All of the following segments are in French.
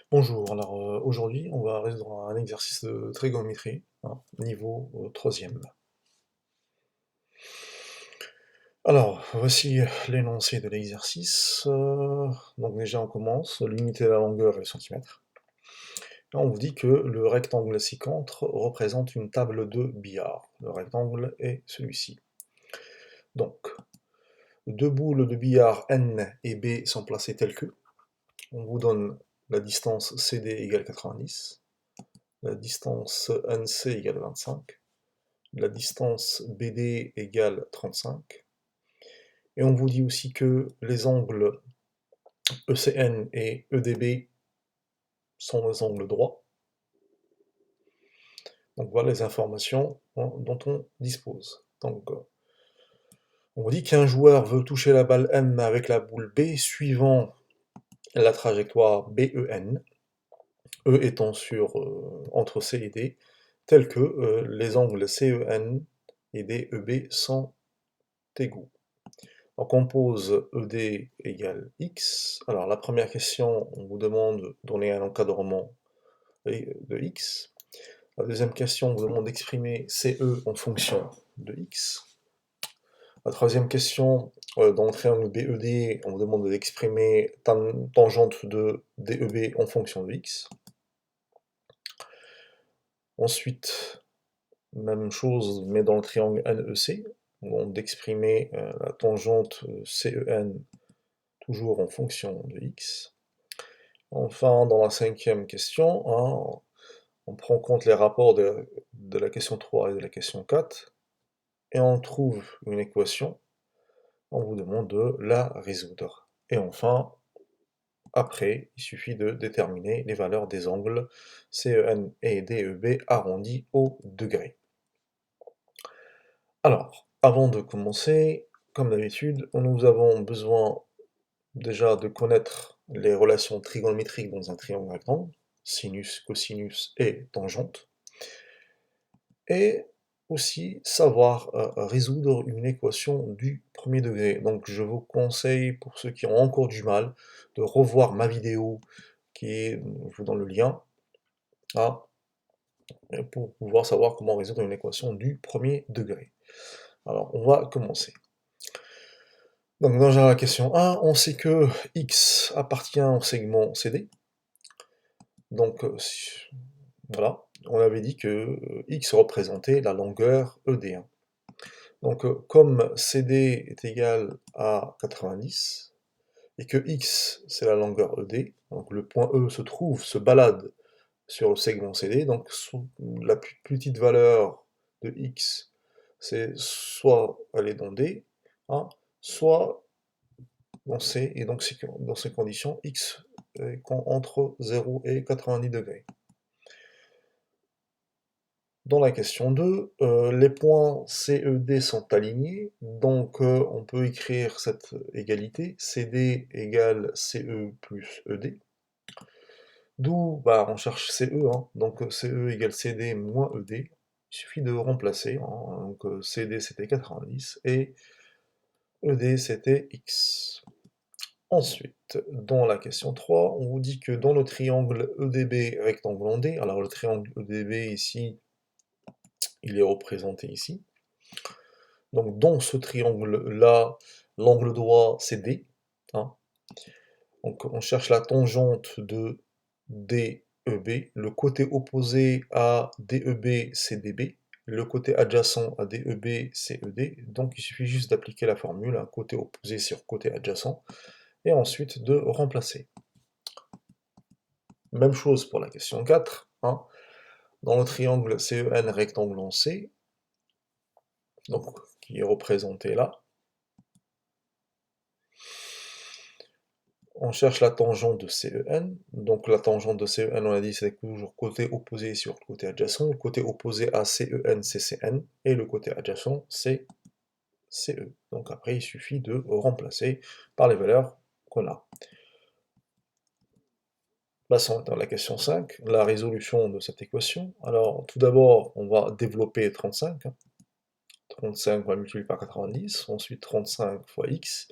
Bonjour, alors aujourd'hui on va résoudre un exercice de trigonométrie, hein, niveau 3e. Alors, voici l'énoncé de l'exercice. Donc déjà on commence, l'unité de la longueur est le centimètre. Et on vous dit que le rectangle ci-contre représente une table de billard. Le rectangle est celui-ci. Donc, deux boules de billard N et B sont placées telles que. On vous donne la distance CD égale 90, la distance NC égale 25, la distance BD égale 35, et on vous dit aussi que les angles ECN et EDB sont des angles droits. Donc voilà les informations dont on dispose. Donc on vous dit qu'un joueur veut toucher la balle M avec la boule B suivant la trajectoire BEN, E étant entre C et D, tel que les angles CEN et DEB sont égaux. Donc on pose ED égale X. Alors la première question, on vous demande de donner un encadrement de X. La deuxième question, on vous demande d'exprimer CE en fonction de X. La troisième question, dans le triangle BED, on vous demande d'exprimer tangente de DEB en fonction de X. Ensuite, même chose, mais dans le triangle NEC, on demande d'exprimer la tangente CEN toujours en fonction de X. Enfin, dans la cinquième question, hein, on prend en compte les rapports de la question 3 et de la question 4, et on trouve une équation, on vous demande de la résoudre. Et enfin, après, il suffit de déterminer les valeurs des angles CEN et DEB arrondis au degré. Alors, avant de commencer, comme d'habitude, nous avons besoin déjà de connaître les relations trigonométriques dans un triangle rectangle, sinus, cosinus et tangente, et aussi savoir résoudre une équation du premier degré. Donc je vous conseille, pour ceux qui ont encore du mal, de revoir ma vidéo qui est, je vous donne le lien, hein, pour pouvoir savoir comment résoudre une équation du premier degré. Alors on va commencer. Donc dans la question 1, on sait que x appartient au segment CD. Donc voilà, on avait dit que x représentait la longueur ED1. Donc comme CD est égal à 90, et que x c'est la longueur ED, donc le point E se balade sur le segment CD, donc la plus petite valeur de x, c'est soit elle est dans D, hein, soit dans C, et donc dans ces conditions, x est entre 0 et 90 degrés. Dans la question 2, les points C, E, D sont alignés, donc on peut écrire cette égalité, CD égale CE plus ED, d'où on cherche CE, hein, donc CE égale CD moins ED, il suffit de remplacer, hein, donc CD c'était 90, et ED c'était X. Ensuite, dans la question 3, on vous dit que dans le triangle EDB rectangle en D, alors le triangle EDB ici, il est représenté ici. Donc dans ce triangle-là, l'angle droit c'est D, hein. Donc on cherche la tangente de DEB, le côté opposé à DEB c'est DB, le côté adjacent à DEB c'est ED, donc il suffit juste d'appliquer la formule, un côté opposé sur côté adjacent, et ensuite de remplacer. Même chose pour la question 4, hein. Dans le triangle CEN rectangle en C, donc, qui est représenté là, on cherche la tangente de CEN, donc la tangente de CEN, on a dit c'est toujours côté opposé sur côté adjacent, le côté opposé à CEN c'est CN, et le côté adjacent c'est CE. Donc après il suffit de remplacer par les valeurs qu'on a. Passons à la question 5, la résolution de cette équation. Alors tout d'abord on va développer 35, hein. 35, on va multiplier par 90, ensuite 35 fois x,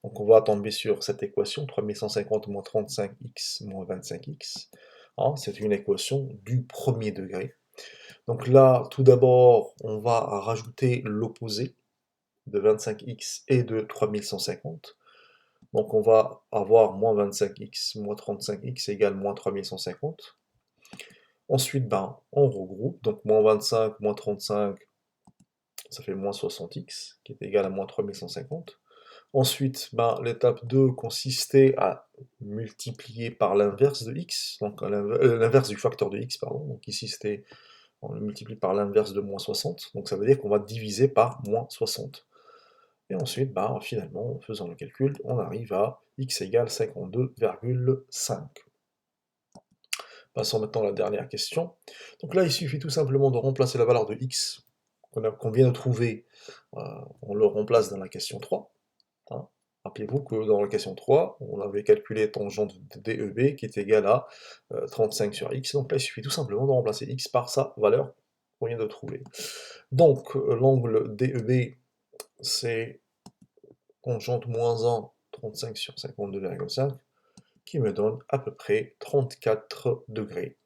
donc on va tomber sur cette équation, 3150 moins 35x moins 25x, hein, c'est une équation du premier degré. Donc là, tout d'abord, on va rajouter l'opposé de 25x et de 3150. Donc on va avoir moins 25x moins 35x égale moins 3150. Ensuite, ben, on regroupe, donc moins 25 moins 35, ça fait moins 60x, qui est égal à moins 3150. Ensuite, ben, l'étape 2 consistait à multiplier par l'inverse de x, donc l'inverse du facteur de x, pardon. Donc ici, on le multiplie par l'inverse de moins 60, donc ça veut dire qu'on va diviser par moins 60. Et ensuite, ben, finalement, en faisant le calcul, on arrive à x égale 52,5. Passons maintenant à la dernière question. Donc là, il suffit tout simplement de remplacer la valeur de x qu'on vient de trouver, on le remplace dans la question 3. Hein. Rappelez-vous que dans la question 3, on avait calculé tangente de DEB qui est égale à 35 sur x. Donc là, il suffit tout simplement de remplacer x par sa valeur qu'on vient de trouver. Donc, l'angle DEB, c'est tangente moins 1, 35 sur 52,5, qui me donne à peu près 34 degrés.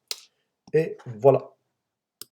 Et voilà.